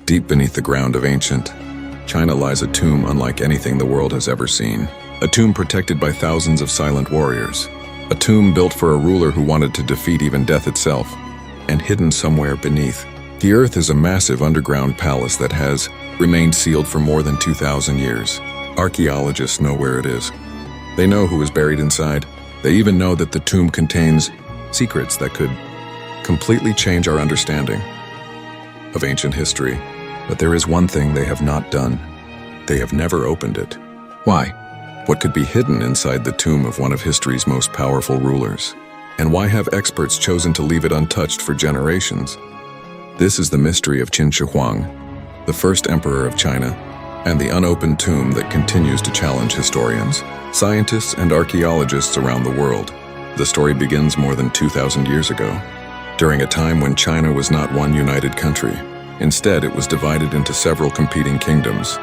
Deep beneath the ground of ancient China lies a tomb unlike anything the world has ever seen. A tomb protected by thousands of silent warriors. A tomb built for a ruler who wanted to defeat even death itself. And hidden somewhere beneath the earth is a massive underground palace that has remained sealed for more than 2,000 years. Archaeologists know where it is. They know who is buried inside. They even know that the tomb contains secrets that could completely change our understanding of ancient history. But there is one thing they have not done. They have never opened it. Why? What could be hidden inside the tomb of one of history's most powerful rulers? And why have experts chosen to leave it untouched for generations? This is the mystery of Qin Shi Huang, the first emperor of China, and the unopened tomb that continues to challenge historians, scientists, and archaeologists around the world. The story begins more than 2,000 years ago, during a time when China was not one united country. Instead, it was divided into several competing kingdoms.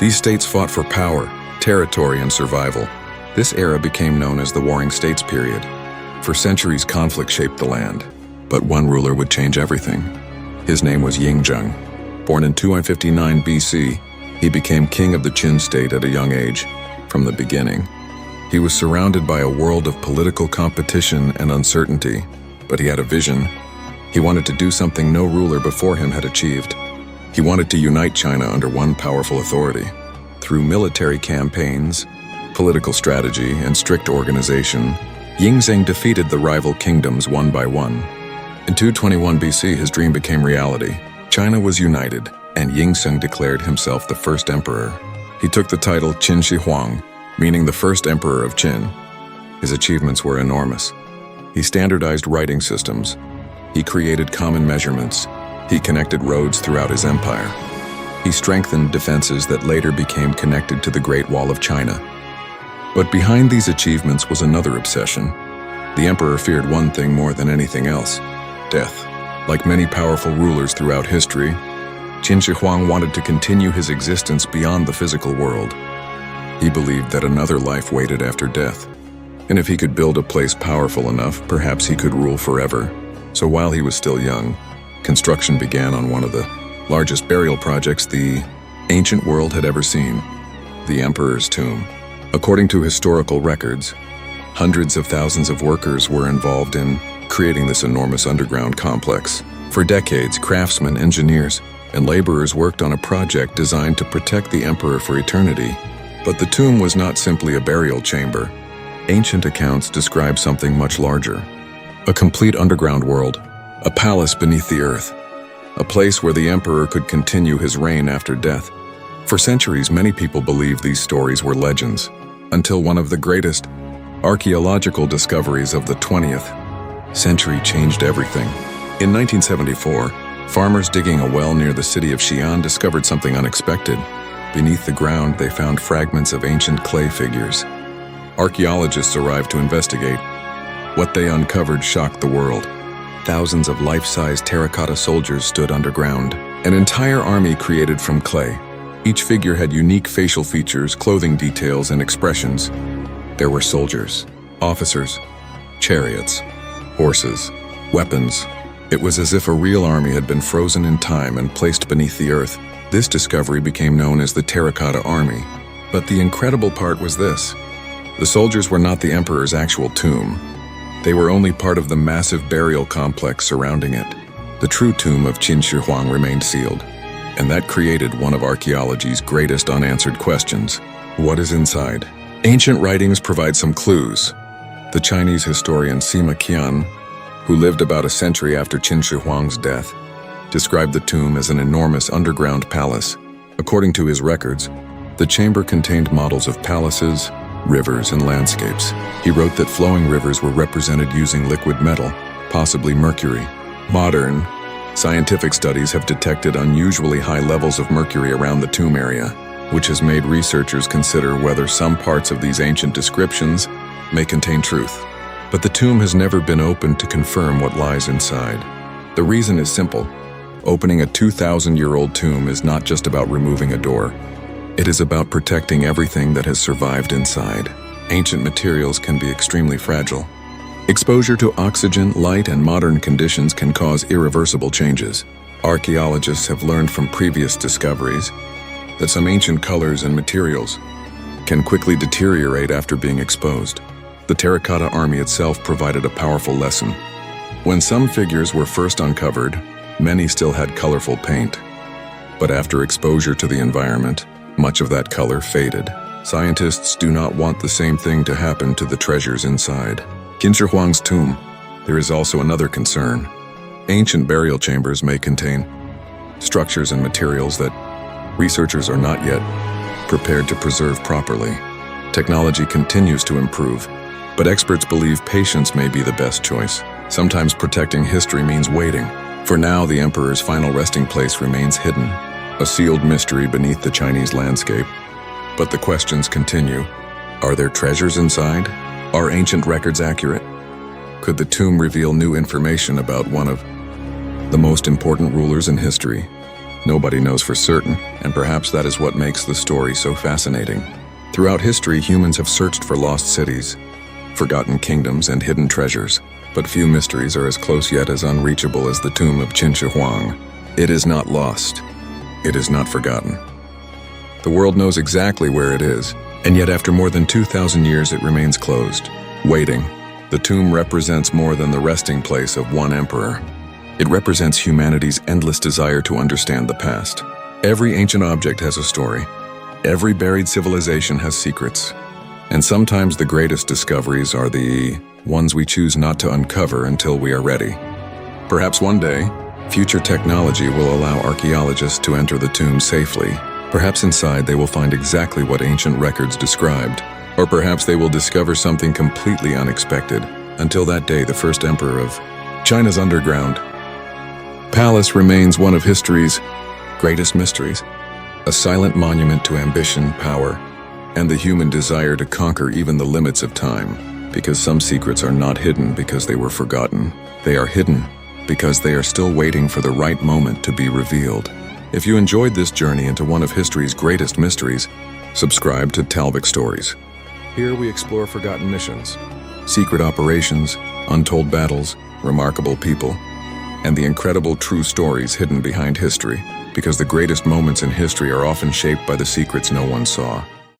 These states fought for power, territory, and survival. This era became known as the Warring States period. For centuries, conflict shaped the land. But one ruler would change everything. His name was Yingzheng. Born in 259 BC, he became king of the Qin state at a young age. From the beginning, he was surrounded by a world of political competition and uncertainty, but he had a vision. He wanted to do something no ruler before him had achieved. He wanted to unite China under one powerful authority. Through military campaigns, political strategy, and strict organization, Yingzheng defeated the rival kingdoms one by one. In 221 BC, his dream became reality. China was united, and Yingzheng declared himself the first emperor. He took the title Qin Shi Huang, meaning the first emperor of Qin. His achievements were enormous. He standardized writing systems. He created common measurements. He connected roads throughout his empire. He strengthened defenses that later became connected to the Great Wall of China. But behind these achievements was another obsession. The emperor feared one thing more than anything else: death. Like many powerful rulers throughout history, Qin Shi Huang wanted to continue his existence beyond the physical world. He believed that another life waited after death. And if he could build a place powerful enough, perhaps he could rule forever. So while he was still young, construction began on one of the largest burial projects the ancient world had ever seen, the emperor's tomb. According to historical records, hundreds of thousands of workers were involved in creating this enormous underground complex. For decades, craftsmen, engineers, and laborers worked on a project designed to protect the emperor for eternity. But the tomb was not simply a burial chamber. Ancient accounts describe something much larger. A complete underground world, a palace beneath the earth, a place where the emperor could continue his reign after death. For centuries, many people believed these stories were legends, until one of the greatest archaeological discoveries of the 20th century changed everything. In 1974, farmers digging a well near the city of Xi'an discovered something unexpected. Beneath the ground, they found fragments of ancient clay figures. Archaeologists arrived to investigate. What they uncovered shocked the world. Thousands of life-size terracotta soldiers stood underground, an entire army created from clay. Each figure had unique facial features, clothing details, and expressions. There were soldiers, officers, chariots, horses, weapons. It was as if a real army had been frozen in time and placed beneath the earth. This discovery became known as the Terracotta Army. But the incredible part was this: the soldiers were not the emperor's actual tomb. They were only part of the massive burial complex surrounding it. The true tomb of Qin Shi Huang remained sealed, and that created one of archaeology's greatest unanswered questions. What is inside? Ancient writings provide some clues. The Chinese historian Sima Qian, who lived about a century after Qin Shi Huang's death, described the tomb as an enormous underground palace. According to his records, the chamber contained models of palaces, rivers, and landscapes. He wrote that flowing rivers were represented using liquid metal, possibly mercury. Modern, scientific studies have detected unusually high levels of mercury around the tomb area, which has made researchers consider whether some parts of these ancient descriptions may contain truth. But the tomb has never been opened to confirm what lies inside. The reason is simple. Opening a 2,000-year-old tomb is not just about removing a door. It is about protecting everything that has survived inside. Ancient materials can be extremely fragile. Exposure to oxygen, light, and modern conditions can cause irreversible changes. Archaeologists have learned from previous discoveries that some ancient colors and materials can quickly deteriorate after being exposed. The terracotta army itself provided a powerful lesson. When some figures were first uncovered, many still had colorful paint. But after exposure to the environment, much of that color faded. Scientists do not want the same thing to happen to the treasures inside. Qin Huang's tomb. There is also another concern. Ancient burial chambers may contain structures and materials that researchers are not yet prepared to preserve properly. Technology continues to improve, but experts believe patience may be the best choice. Sometimes protecting history means waiting. For now, the emperor's final resting place remains hidden, a sealed mystery beneath the Chinese landscape. But the questions continue. Are there treasures inside? Are ancient records accurate? Could the tomb reveal new information about one of the most important rulers in history? Nobody knows for certain, and perhaps that is what makes the story so fascinating. Throughout history, humans have searched for lost cities, forgotten kingdoms, and hidden treasures. But few mysteries are as close yet as unreachable as the tomb of Qin Huang. It is not lost. It is not forgotten. The world knows exactly where it is, and yet after more than 2,000 years it remains closed, waiting. The tomb represents more than the resting place of one emperor. It represents humanity's endless desire to understand the past. Every ancient object has a story. Every buried civilization has secrets. And sometimes the greatest discoveries are the ones we choose not to uncover until we are ready. Perhaps one day, future technology will allow archaeologists to enter the tomb safely. Perhaps inside they will find exactly what ancient records described. Or perhaps they will discover something completely unexpected. Until that day, the first emperor of China's underground palace remains one of history's greatest mysteries, a silent monument to ambition, power, and the human desire to conquer even the limits of time. Because some secrets are not hidden because they were forgotten. They are hidden because they are still waiting for the right moment to be revealed. If you enjoyed this journey into one of history's greatest mysteries, subscribe to TalvixStories. Here we explore forgotten missions, secret operations, untold battles, remarkable people, and the incredible true stories hidden behind history, because the greatest moments in history are often shaped by the secrets no one saw.